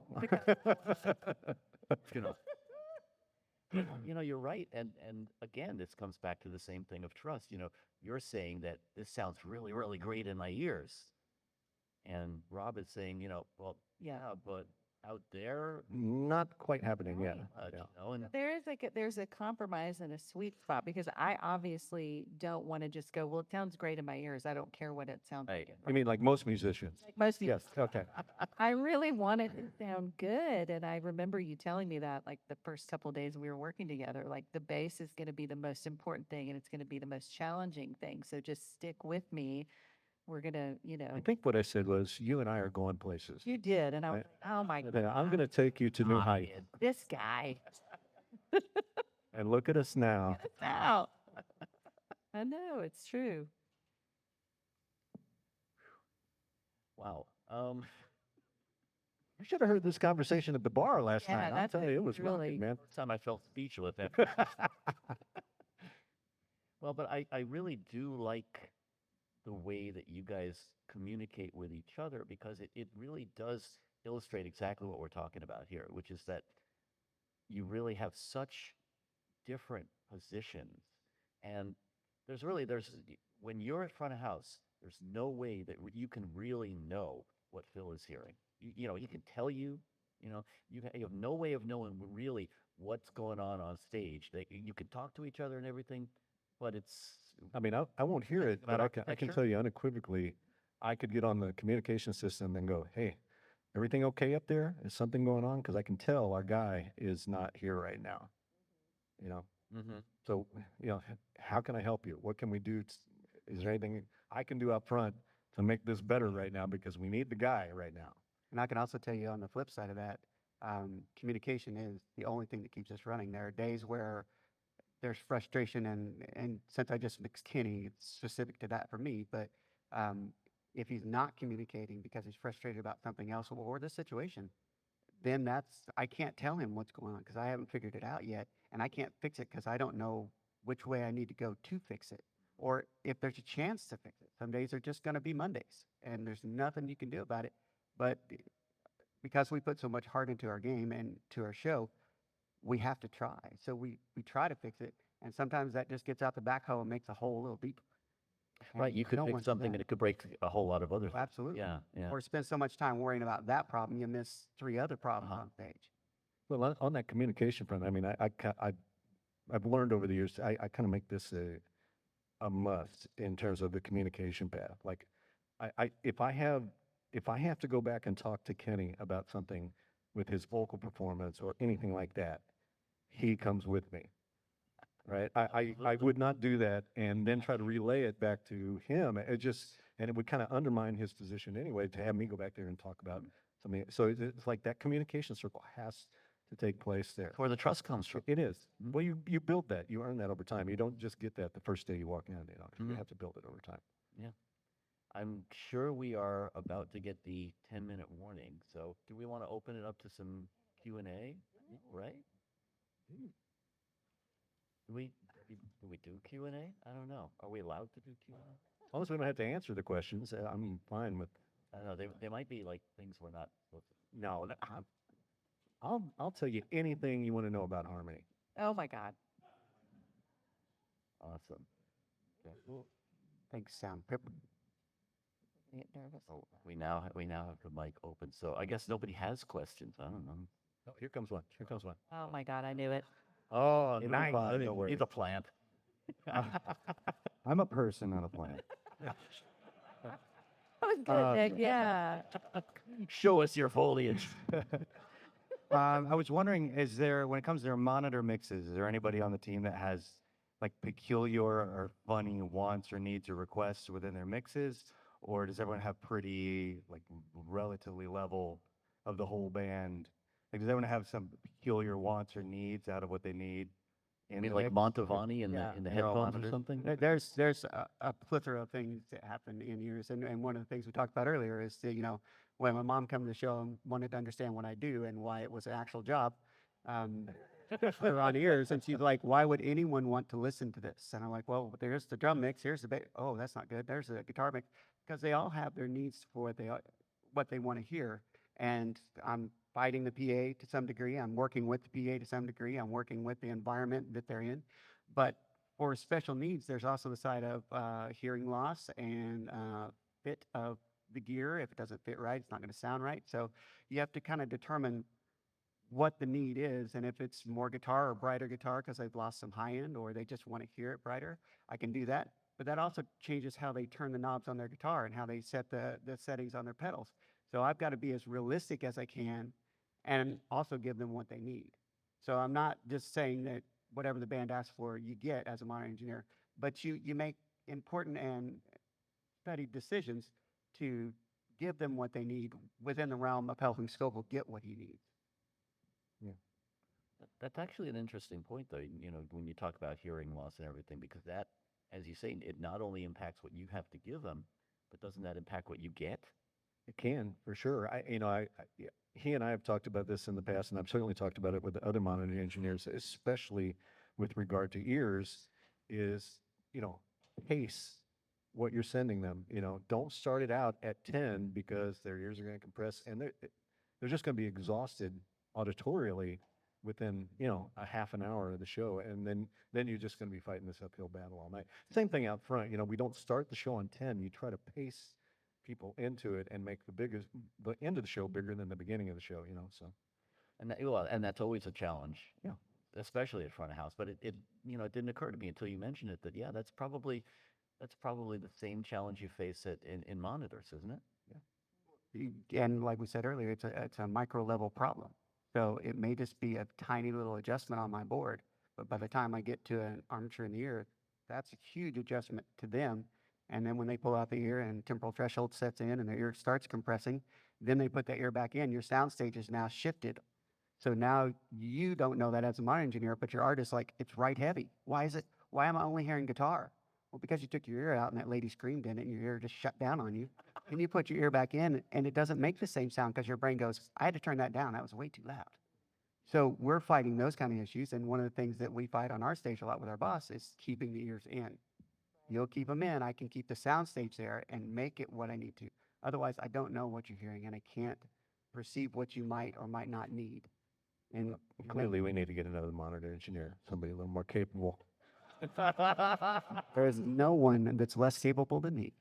[SPEAKER 2] You know. You know, you're right, and again, this comes back to the same thing of trust. You know, you're saying that this sounds really, really great in my ears, and Rob is saying, you know, well,
[SPEAKER 4] Yeah.
[SPEAKER 2] but out there,
[SPEAKER 1] Not quite happening yet. Yeah.
[SPEAKER 2] you know, and
[SPEAKER 4] There is there's a compromise and a sweet spot because I obviously don't want to just go, well, it sounds great in my ears. I don't care what it sounds
[SPEAKER 2] Right.
[SPEAKER 4] like.
[SPEAKER 1] I mean, like most musicians.
[SPEAKER 4] Like most people,
[SPEAKER 1] Yes. Okay.
[SPEAKER 4] I really want it to sound good. And I remember you telling me that like the first couple of days we were working together, like the bass is going to be the most important thing and it's going to be the most challenging thing. So just stick with me. We're going to,
[SPEAKER 1] I think what I said was, you and I are going places.
[SPEAKER 4] you did. And I was
[SPEAKER 1] I-
[SPEAKER 4] like, oh my
[SPEAKER 1] And
[SPEAKER 4] God,
[SPEAKER 1] I'm going to take you to new
[SPEAKER 2] Ah,
[SPEAKER 1] heights.
[SPEAKER 2] man.
[SPEAKER 4] this guy.
[SPEAKER 1] And look at us now.
[SPEAKER 4] It's out. I know, it's true.
[SPEAKER 2] Wow.
[SPEAKER 1] You should have heard this conversation at the bar last
[SPEAKER 4] Yeah,
[SPEAKER 1] night. I'll
[SPEAKER 4] that's
[SPEAKER 1] tell you, it was
[SPEAKER 4] really-
[SPEAKER 1] rocking, man.
[SPEAKER 2] First time I felt speechless after. Well, but I really do like the way that you guys communicate with each other because it really does illustrate exactly what we're talking about here, which is that you really have such different positions. And there's when you're at front of house, there's no way that you can really know what Phil is hearing. You know, he can tell you, you know, you have no way of knowing really what's going on stage. You can talk to each other and everything, but it's
[SPEAKER 1] I mean, I won't hear it,
[SPEAKER 2] About
[SPEAKER 1] but I can
[SPEAKER 2] architecture?
[SPEAKER 1] tell you unequivocally, I could get on the communication system and go, hey, everything okay up there? Is something going on? Because I can tell our guy is not here right now. You know,
[SPEAKER 2] Mhm.
[SPEAKER 1] so, you know, how can I help you? What can we do? Is there anything I can do up front to make this better right now? Because we need the guy right now.
[SPEAKER 5] And I can also tell you on the flip side of that, communication is the only thing that keeps us running. There are days where there's frustration, and since I just mixed Kenny, it's specific to that for me. But if he's not communicating because he's frustrated about something else or the situation, then I can't tell him what's going on because I haven't figured it out yet, and I can't fix it because I don't know which way I need to go to fix it, or if there's a chance to fix it. Some days are just going to be Mondays, and there's nothing you can do about it. But because we put so much heart into our game and to our show, we have to try. So we try to fix it, and sometimes that just gets out the backhoe and makes a hole a little deeper.
[SPEAKER 2] Right,
[SPEAKER 5] And
[SPEAKER 2] you could
[SPEAKER 5] no
[SPEAKER 2] fix
[SPEAKER 5] one's
[SPEAKER 2] something
[SPEAKER 5] that.
[SPEAKER 2] and it could break a whole lot of other
[SPEAKER 5] Oh,
[SPEAKER 2] things.
[SPEAKER 5] absolutely.
[SPEAKER 2] Yeah, yeah.
[SPEAKER 5] Or spend so much time worrying about that problem, you miss 3 other problems on stage.
[SPEAKER 1] Well, on that communication front, I mean, I've learned over the years, I kind of make this a must in terms of the communication path. Like, if I have to go back and talk to Kenny about something with his vocal performance or anything like that, he comes with me, right? I would not do that and then try to relay it back to him. And it would kind of undermine his position anyway to have me go back there and talk about something. So it's like that communication circle has to take place there.
[SPEAKER 2] That's where the trust comes from.
[SPEAKER 1] It is. Well, you build that. You earn that over time. You don't just get that the first day you walk in. You know, you have to build it over time.
[SPEAKER 2] I'm sure we are about to get the 10-minute warning. So do we want to open it up to some Q&A? Right? Do we do Q&A? I don't know. Are we allowed to do Q&A?
[SPEAKER 1] As long as we don't have to answer the questions, I'm fine with.
[SPEAKER 2] I don't know. They might be like things we're not supposed to.
[SPEAKER 1] No, I'll tell you anything you want to know about Harmony.
[SPEAKER 4] Oh my God.
[SPEAKER 2] Awesome.
[SPEAKER 5] Thanks, sound. Pip.
[SPEAKER 4] I get nervous.
[SPEAKER 2] Oh, we now have the mic open, so I guess nobody has questions. I don't know.
[SPEAKER 1] Oh, here comes one. Here comes one.
[SPEAKER 4] Oh my God, I knew it.
[SPEAKER 1] Oh,
[SPEAKER 2] It'll be
[SPEAKER 1] nice.
[SPEAKER 2] fine,
[SPEAKER 1] Don't worry.
[SPEAKER 2] he's a plant.
[SPEAKER 6] I'm a person, not a plant.
[SPEAKER 4] That was good, Nick. Yeah.
[SPEAKER 2] Show us your foliage.
[SPEAKER 6] I was wondering, is there, when it comes to their monitor mixes, is there anybody on the team that has like peculiar or funny wants or needs or requests within their mixes? Or does everyone have pretty, like, relatively level of the whole band? Like, does everyone have some peculiar wants or needs out of what they need?
[SPEAKER 2] I
[SPEAKER 6] in
[SPEAKER 2] mean,
[SPEAKER 6] the
[SPEAKER 2] like
[SPEAKER 6] mix?
[SPEAKER 2] Montavani in
[SPEAKER 5] Yeah,
[SPEAKER 2] the
[SPEAKER 6] they're all
[SPEAKER 2] headphones or
[SPEAKER 6] monitors.
[SPEAKER 2] something?
[SPEAKER 5] There's a plethora of things that happen in ears, and one of the things we talked about earlier is that, when my mom came to the show and wanted to understand what I do and why it was an actual job, they're on ears, and she's like, "Why would anyone want to listen to this?" And I'm like, "Well, there's the drum mix, here's the bass. Oh, that's not good. There's the guitar mix," because they all have their needs for what they want to hear, and I'm fighting the PA to some degree. I'm working with the PA to some degree. I'm working with the environment that they're in. But for special needs, there's also the side of hearing loss and fit of the gear. If it doesn't fit right, it's not going to sound right. So you have to kind of determine what the need is. And if it's more guitar or brighter guitar because they've lost some high end or they just want to hear it brighter, I can do that. But that also changes how they turn the knobs on their guitar and how they set the settings on their pedals. So I've got to be as realistic as I can and also give them what they need. So I'm not just saying that whatever the band asks for, you get as a monitor engineer, but you make important and studied decisions to give them what they need within the realm of helping Scovill get what he needs.
[SPEAKER 2] That's actually an interesting point, though, when you talk about hearing loss and everything, because that, as you say, it not only impacts what you have to give them, but doesn't that impact what you get?
[SPEAKER 1] It can, for sure. Yeah, he and I have talked about this in the past, and I've certainly talked about it with the other monitor engineers, especially with regard to ears, is, pace what you're sending them. Don't start it out at 10 because their ears are going to compress and they're just going to be exhausted auditorially within, a half an hour of the show. And then you're just going to be fighting this uphill battle all night. Same thing out front. We don't start the show on 10. You try to pace people into it and make the end of the show bigger than the beginning of the show, so.
[SPEAKER 2] And that's always a challenge.
[SPEAKER 1] Yeah.
[SPEAKER 2] Especially at front of house. But it didn't occur to me until you mentioned it that, yeah, that's probably the same challenge you face in monitors, isn't it?
[SPEAKER 5] And like we said earlier, it's a micro level problem. So it may just be a tiny little adjustment on my board, but by the time I get to an armature in the ear, that's a huge adjustment to them. And then when they pull out the ear and temporal threshold sets in and the ear starts compressing, then they put the ear back in, your sound stage is now shifted. So now you don't know that as a monitor engineer, but your artist's like, it's right heavy. Why am I only hearing guitar? Well, because you took your ear out and that lady screamed in it and your ear just shut down on you. And you put your ear back in and it doesn't make the same sound because your brain goes, I had to turn that down. That was way too loud. So we're fighting those kind of issues. And one of the things that we fight on our stage a lot with our boss is keeping the ears in. You'll keep them in. I can keep the sound stage there and make it what I need to. Otherwise, I don't know what you're hearing and I can't perceive what you might or might not need. And
[SPEAKER 1] Clearly, we need to get another monitor engineer, somebody a little more capable.
[SPEAKER 5] there is no one that's less capable than me.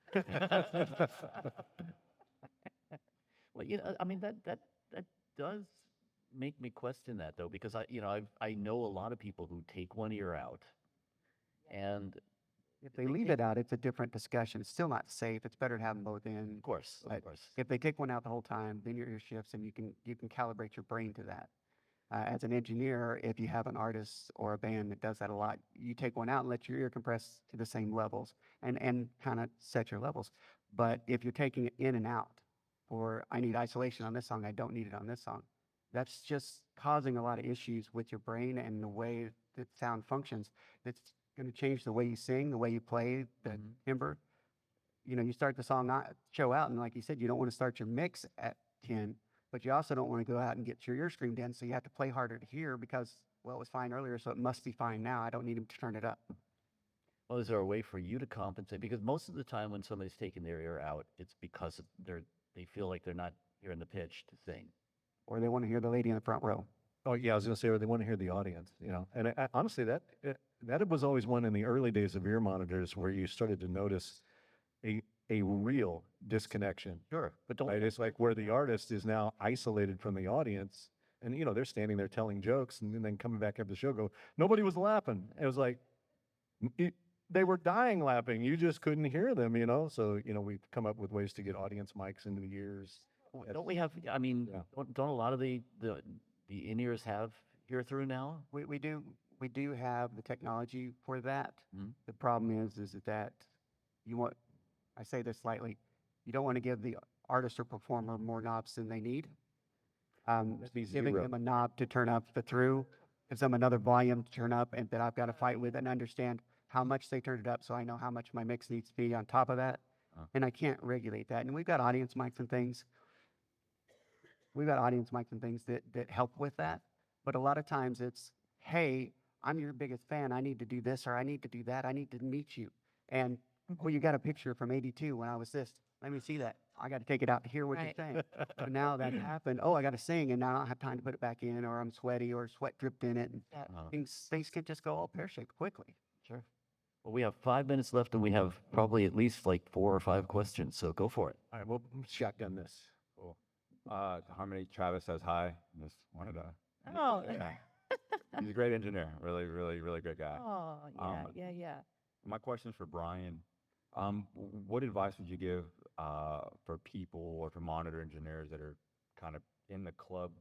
[SPEAKER 2] Well, I mean, that does make me question that, though, because I know a lot of people who take one ear out, and
[SPEAKER 5] If they leave it out, it's a different discussion. It's still not safe. It's better to have them both in.
[SPEAKER 2] of course,
[SPEAKER 5] But if they take one out the whole time, then your ear shifts and you can calibrate your brain to that. As an engineer, if you have an artist or a band that does that a lot, you take one out and let your ear compress to the same levels and kind of set your levels. But if you're taking it in and out, or I need isolation on this song, I don't need it on this song, that's just causing a lot of issues with your brain and the way that sound functions. That's going to change the way you sing, the way you play, the timbre. You start the show out, and like you said, you don't want to start your mix at 10, but you also don't want to go out and get your ear screamed in, so you have to play harder to hear because, well, it was fine earlier, so it must be fine now. I don't need him to turn it up.
[SPEAKER 2] well, is there a way for you to compensate? Because most of the time when somebody's taking their ear out, it's because they feel like they're not hearing the pitch to sing.
[SPEAKER 5] Or they want to hear the lady in the front row.
[SPEAKER 1] Oh, yeah, I was gonna say, or they want to hear the audience, you know? And honestly, that was always one in the early days of ear monitors where you started to notice a real disconnection.
[SPEAKER 2] Sure, but don't.
[SPEAKER 1] Right? It's like where the artist is now isolated from the audience, and you know they're standing there telling jokes, and then coming back after the show, go, nobody was laughing. It was like they were dying laughing. You just couldn't hear them, you know. So you know we've come up with ways to get audience mics into the ears.
[SPEAKER 2] Don't we have? I mean,
[SPEAKER 1] Yeah.
[SPEAKER 2] don't a lot of the in-ears have hear through now?
[SPEAKER 5] We do have the technology for that.
[SPEAKER 2] Mhm.
[SPEAKER 5] The problem is that you want, I say this slightly, you don't want to give the artist or performer more knobs than they need.
[SPEAKER 1] That'd be
[SPEAKER 5] Giving
[SPEAKER 1] zero.
[SPEAKER 5] them a knob to turn up the through, gives them another volume to turn up, and that I've got to fight with and understand how much they turned it up so I know how much my mix needs to be on top of that. And I can't regulate that. And we've got audience mics and things. That help with that. But a lot of times it's, hey, I'm your biggest fan. I need to do this or I need to do that. I need to meet you. And, oh, you got a picture from 82 when I was this. Let me see that. I got to take it out to hear what
[SPEAKER 4] Right.
[SPEAKER 5] you're saying. So now that happened. Oh, I got to sing and now I don't have time to put it back in, or I'm sweaty or sweat dripped in it. And
[SPEAKER 4] Yeah.
[SPEAKER 5] things can just go all pear-shaped quickly.
[SPEAKER 2] Sure. Well, we have 5 minutes left, and we have probably at least like 4 or 5 questions. So go for it.
[SPEAKER 1] All right, we'll shotgun this.
[SPEAKER 7] Cool. Harmony, Travis says hi. Just wanted to.
[SPEAKER 4] Oh,
[SPEAKER 7] Yeah. He's a great engineer. Really, really, really great guy.
[SPEAKER 4] oh, yeah,
[SPEAKER 7] Um,
[SPEAKER 4] yeah.
[SPEAKER 7] My question is for Brian. What advice would you give for people or for monitor engineers that are kind of in the club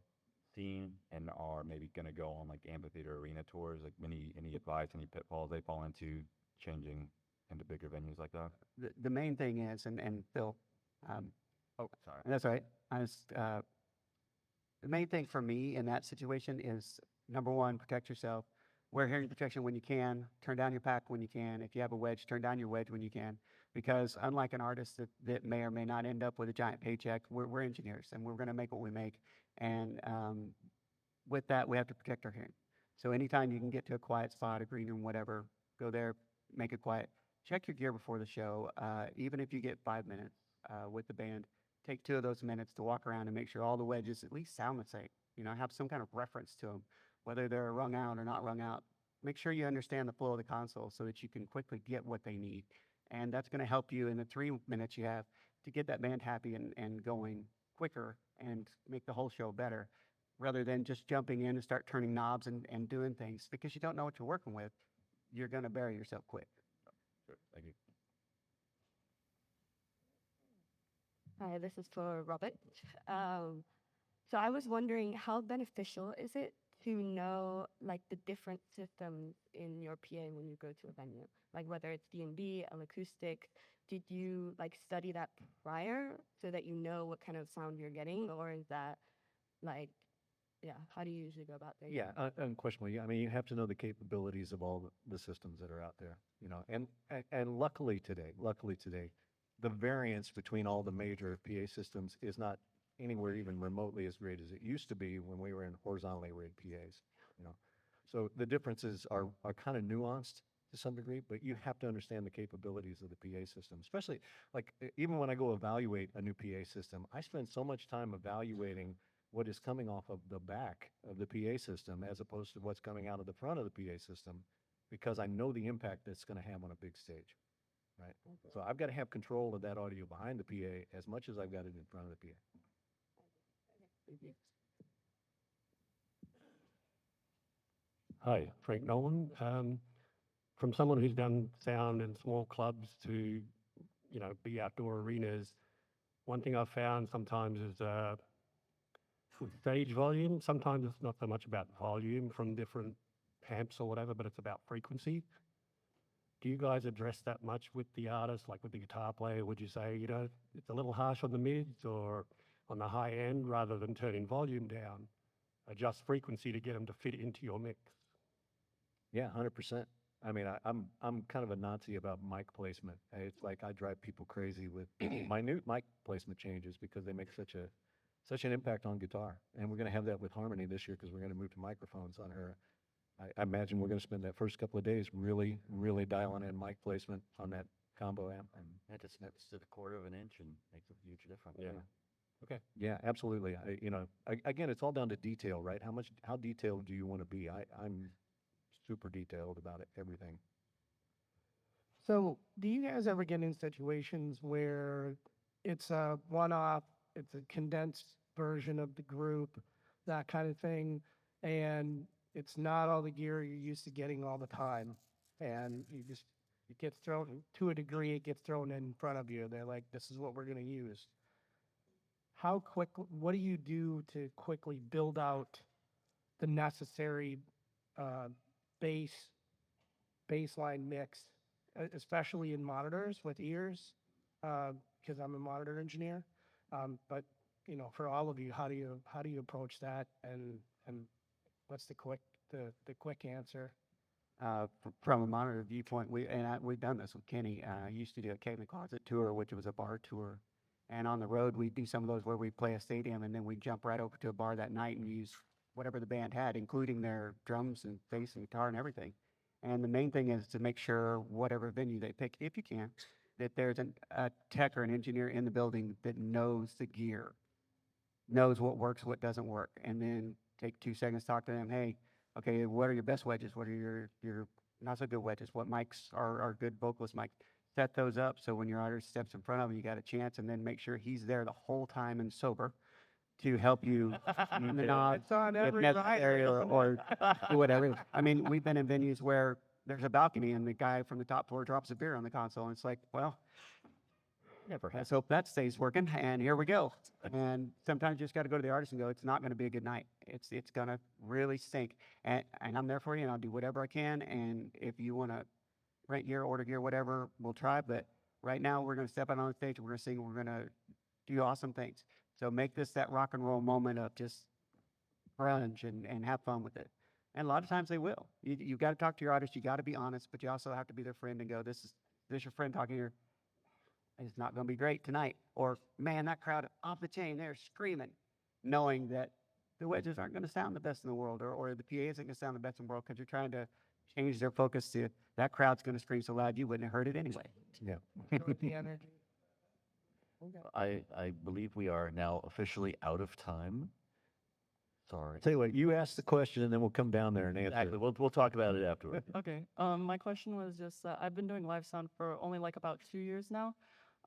[SPEAKER 7] scene and are maybe going to go on like amphitheater arena tours? Like any advice, any pitfalls they fall into changing into bigger venues like that?
[SPEAKER 5] The main thing is, and Phil,
[SPEAKER 7] Oh, sorry.
[SPEAKER 5] and that's all right. The main thing for me in that situation is, number one, protect yourself. Wear hearing protection when you can. Turn down your pack when you can. If you have a wedge, turn down your wedge when you can. Because unlike an artist that may or may not end up with a giant paycheck, we're engineers and we're going to make what we make. And with that, we have to protect our hearing. So anytime you can get to a quiet spot, a green room, whatever, go there, make it quiet. Check your gear before the show. Even if you get 5 minutes with the band, take 2 of those minutes to walk around and make sure all the wedges at least sound the same. You know, have some kind of reference to them, whether they're wrung out or not wrung out. Make sure you understand the flow of the console so that you can quickly get what they need. And that's going to help you in the 3 minutes you have to get that band happy and going quicker and make the whole show better, rather than just jumping in and start turning knobs and doing things. Because you don't know what you're working with, you're going to bury yourself quick.
[SPEAKER 7] Sure. Thank you.
[SPEAKER 8] Hi, this is for Robert. So I was wondering, how beneficial is it to know like the different systems in your PA when you go to a venue? Like whether it's D&B, acoustic, did you like study that prior so that you know what kind of sound you're getting, or is that like, yeah, how do you usually go about things?
[SPEAKER 1] Yeah, unquestionably. I mean, you have to know the capabilities of all the systems that are out there, you know. And luckily today, the variance between all the major PA systems is not anywhere even remotely as great as it used to be when we were in horizontally arrayed PAs, you know. So the differences are kind of nuanced to some degree, but you have to understand the capabilities of the PA system, especially like even when I go evaluate a new PA system, I spend so much time evaluating what is coming off of the back of the PA system as opposed to what's coming out of the front of the PA system, because I know the impact that's going to have on a big stage, right? So I've got to have control of that audio behind the PA as much as I've got it in front of the PA.
[SPEAKER 9] Hi, Frank Nolan. From someone who's done sound in small clubs to, you know, be outdoor arenas, one thing I've found sometimes is with stage volume, sometimes it's not so much about volume from different amps or whatever, but it's about frequency. Do you guys address that much with the artist, like with the guitar player? Would you say, you know, it's a little harsh on the mids or on the high end, rather than turning volume down, adjust frequency to get them to fit into your mix?
[SPEAKER 1] Yeah, 100%. I mean, I'm kind of a Nazi about mic placement. It's like I drive people crazy with minute mic placement changes because they make such an impact on guitar. And we're going to have that with Harmony this year because we're going to move to microphones on her. I imagine we're going to spend that first couple of days really, really dialing in mic placement on that combo amp. And
[SPEAKER 2] That just snaps to the quarter of an inch and makes a huge difference.
[SPEAKER 9] Yeah.
[SPEAKER 1] Yeah, absolutely. Again, it's all down to detail, right? How detailed do you want to be? I'm super detailed about it, everything.
[SPEAKER 10] So, do you guys ever get in situations where it's a one-off, it's a condensed version of the group, that kind of thing, and it's not all the gear you're used to getting all the time, and it gets thrown to a degree, it gets thrown in front of you. They're like, "This is what we're going to use." What do you do to quickly build out the necessary uh, base baseline mix, especially in monitors with ears, because I'm a monitor engineer. But for all of you, how do you approach that? And what's the quick answer?
[SPEAKER 5] From a monitor viewpoint, we've done this with Kenny. I used to do a Cave in the Closet tour, which was a bar tour. And on the road, we do some of those where we play a stadium and then we jump right over to a bar that night and use whatever the band had, including their drums and bass and guitar and everything. And the main thing is to make sure whatever venue they pick, if you can, that there's a tech or an engineer in the building that knows the gear, knows what works, what doesn't work, and then take 2 seconds, talk to them. Hey, okay, what are your best wedges? What are your not so good wedges? What mics are good vocalist mics? Set those up so when your artist steps in front of him, you got a chance, and then make sure he's there the whole time and sober to help you move the knobs
[SPEAKER 10] It's on
[SPEAKER 5] if
[SPEAKER 10] every
[SPEAKER 5] necessary
[SPEAKER 10] rider.
[SPEAKER 5] or do whatever. I mean, we've been in venues where there's a balcony and the guy from the top floor drops a beer on the console, and it's like, well,
[SPEAKER 2] Never
[SPEAKER 5] let's hope that stays working, and here we go. And sometimes you just got to go to the artist and go, it's not going to be a good night. It's going to really stink. And I'm there for you, and I'll do whatever I can. And if you want to rent gear, order gear, whatever, we'll try. But right now, we're going to step out on the stage, we're going to sing, we're going to do awesome things. So make this that rock and roll moment of just grunge and have fun with it. And a lot of times they will. You've got to talk to your artist. You got to be honest, but you also have to be their friend and go, this is your friend talking here. It's not going to be great tonight. Or, man, that crowd off the chain, they're screaming, knowing that the wedges aren't going to sound the best in the world, or the PA isn't going to sound the best in the world because you're trying to change their focus to that crowd's going to scream so loud you wouldn't have heard it anyway.
[SPEAKER 1] Yeah.
[SPEAKER 10] With the energy. Okay.
[SPEAKER 2] I believe we are now officially out of time. Sorry.
[SPEAKER 1] Tell you what, you ask the question and then we'll come down there and answer.
[SPEAKER 2] Exactly. We'll talk about it afterward.
[SPEAKER 11] Okay. My question was just I've been doing live sound for only like about 2 years now,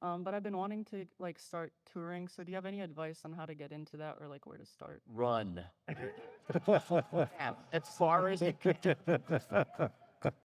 [SPEAKER 11] but I've been wanting to like start touring. So do you have any advice on how to get into that or like where to start?
[SPEAKER 2] Run. As far as you can.